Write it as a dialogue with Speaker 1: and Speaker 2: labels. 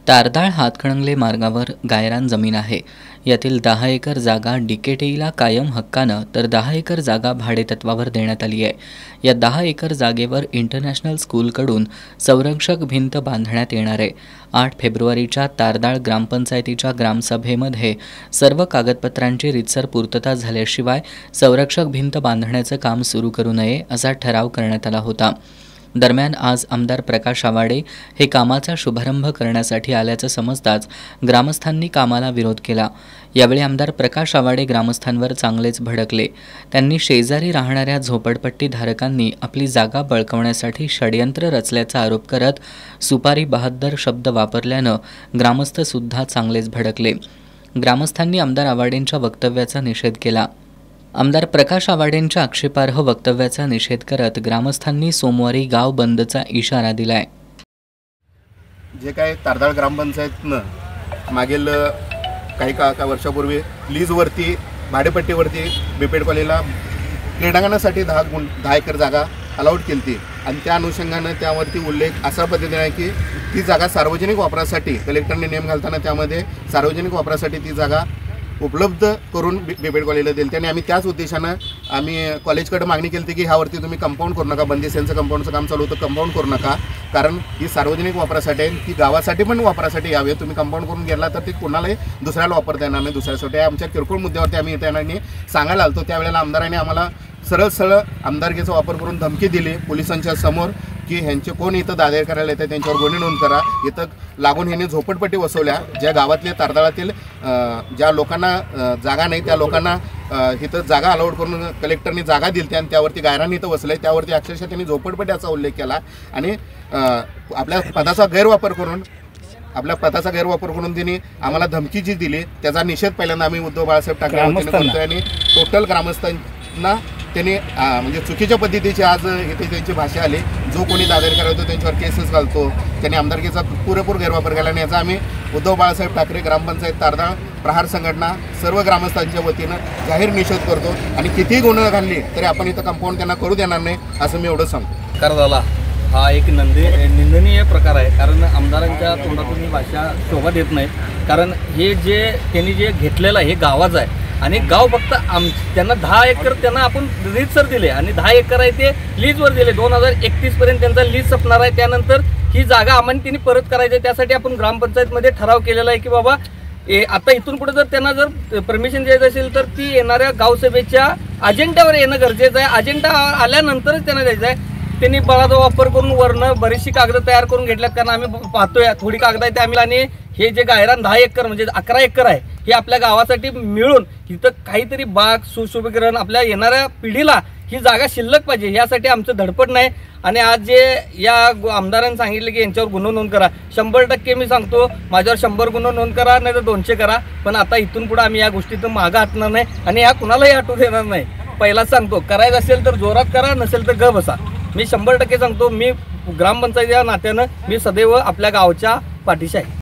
Speaker 1: तारदाळ हातकणंगले मार्गावर गायरान जमीन आहे। यातील 10 एकर जागा डीकेटीला कायम हक्कानं तर 10 एकर जागा भाडेतत्वावर देण्यात आली आहे। या 10 एकर जागेवर इंटरनॅशनल स्कूलकडून संरक्षक भिंत बांधण्यात येणार आहे। 8 फेब्रुवारीच्या तारदाळ ग्रामपंचायतीच्या ग्रामसभेमध्ये सर्व कागदपत्रांची रीतसर पूर्तता झाल्याशिवाय संरक्षक भिंत बांधण्याचं काम सुरू करू नये असा ठराव करण्यात आला होता। दरम्यान आज आमदार प्रकाश आवाडे हे कामाचा शुभारंभ करण्यासाठी आल्याचं समजताच ग्रामस्थांनी कामाला विरोध केला। यावेळी आमदार प्रकाश आवाडे ग्रामस्थांवर चांगलेच भडकले। त्यांनी शेजारी राहणाऱ्या झोपडपट्टी धारकांनी आपली जागा बळकावण्यासाठी षडयंत्र रचल्याचा आरोप करत सुपारी बहाद्दर शब्द वापरल्यानं ग्रामस्थ सुद्धा चांगलेच भडकले। ग्रामस्थांनी आमदार आवाडेंच्या वक्तव्याचा निषेध केला। आमदार प्रकाश आवाडेंच्या आक्षेपार्ह वक्तव्याचा निषेध करत ग्रामस्थांनी सोमवारी गाव बंदचा इशारा दिलाय।
Speaker 2: जे काय तारदाळ ग्रामपंचायतनं मागील काही वर्षापूर्वी लीजवरती भाडेपट्टीवरती बीपेड कॉलेजला क्रीडांगणासाठी 10 एकर जागा अलाउड केली आणि त्या अनुषंगानं त्यावरती उल्लेख अशा पद्धतीने आहे की ती जागा सार्वजनिक वापरासाठी कलेक्टरने नेम घालताना त्यामध्ये सार्वजनिक वापरासाठी ती जागा उपलब्ध करून बीपेड कॉलेजला दिली। त्याने आम्ही त्याच उद्देशानं आम्ही कॉलेजकडे मागणी केली की ह्यावरती तुम्ही कंपाऊंड करू नका, बंदिस्तांचं कंपाऊंडचं काम चालू होतं, कंपाऊंड करू नका, कारण ही सार्वजनिक वापरासाठी आहे, ती गावासाठी पण वापरासाठी यावे। तुम्ही कंपाऊंड करून गेला तर ती कोणालाही दुसऱ्याला वापरता येणार नाही, दुसऱ्यासाठी आमच्या किरकोळ मुद्द्यावरती आम्ही त्यांना सांगायला आलतो। त्यावेळेला आमदारांनी आम्हाला सरळ आमदारकीचा वापर करून धमकी दिली पोलिसांच्या समोर की ह्यांचे कोण इथं दादर करायला येते त्यांच्यावर गुन्हे नोंद करा। इथं लागून ह्यांनी झोपडपट्टी बसवल्या, ज्या गावातले तारदाळातील ज्या लोकांना जागा नाही त्या लोकांना इथं जागा अलाउड करून कलेक्टरनी जागा दिली आणि त्यावरती गायरान इथं बसले, त्यावरती अक्षरशः त्यांनी झोपडपट्टीचा उल्लेख केला आणि आपल्या पदाचा गैरवापर करून त्यांनी आम्हाला धमकी जी दिली त्याचा निषेध पहिल्यांदा आम्ही उद्धव बाळासाहेब ठाकरे करतोय आणि टोटल ग्रामस्थांना त्यांनी म्हणजे चुकीच्या पद्धतीची आज इथे त्यांची भाषा आली। जो कोणी दादर करायचो त्यांच्यावर केसेस घालतो, त्यांनी आमदारकीचा पुरेपूर गैरवापर केला आणि याचा आम्ही उद्धव बाळासाहेब ठाकरे ग्रामपंचायत तारदाळ प्रहार संघटना सर्व ग्रामस्थांच्या वतीनं जाहीर निषेध करतो आणि कितीही गुन्हे घालली तरी आपण इथं कंपाऊंड त्यांना करू देणार नाही असं मी एवढं सांगतो।
Speaker 3: प्रकार झाला हा एक निंदनीय प्रकार आहे, कारण आमदारांच्या तोंडातून ही भाषा शोभा देत नाही। कारण हे त्यांनी जे घेतलेलं हे गावाचं आहे आणि गाव फक्त त्यांना 10 एकर त्यांना आपण रीतसर दिले आणि 10 एकर आहे ते लीजवर दिले। 2031 पर्यंत त्यांचा लीज संपणार आहे, त्यानंतर ही जागा आम्हाला त्यांनी परत करायची। त्यासाठी आपण ग्रामपंचायतमध्ये ठराव केलेला आहे की बाबा आता इथून पुढे जर त्यांना जर परमिशन द्यायचं असेल तर ती येणाऱ्या गावसभेच्या अजेंड्यावर येणं गरजेचं आहे। अजेंडा आल्यानंतरच त्यांना द्यायचं आहे। त्यांनी बळाचा वापर करून वरनं बरीचशी कागद तयार करून घेतल्यात, कारण आम्ही पाहतोय थोडी कागद आहे ते आम्ही आणि हे जे गायरान 10 एकर म्हणजे 11 एकर आहे हे आपल्या गावासाठी मिळून तिथं काहीतरी बाग सुशोभीकरण आपल्या येणाऱ्या पिढीला ही जागा शिल्लक पाहिजे, यासाठी आमचं धडपड नाही। आणि आज जे या आमदारांनी सांगितलं की यांच्यावर गुन्हा नोंद करा, 100% मी सांगतो माझ्यावर 100 गुन्हा नोंद करा नाही तर 200 करा, पण आता इथून पुढे आम्ही या गोष्टीतून मागं हटणार नाही आणि या कुणालाही हटू देणार नाही। पहिलाच सांगतो, करायचं असेल तर जोरात करा, नसेल तर ग बसा। मी 100% सांगतो, मी ग्रामपंचायत या नात्यानं मी सदैव आपल्या गावच्या पाठीशी आहे।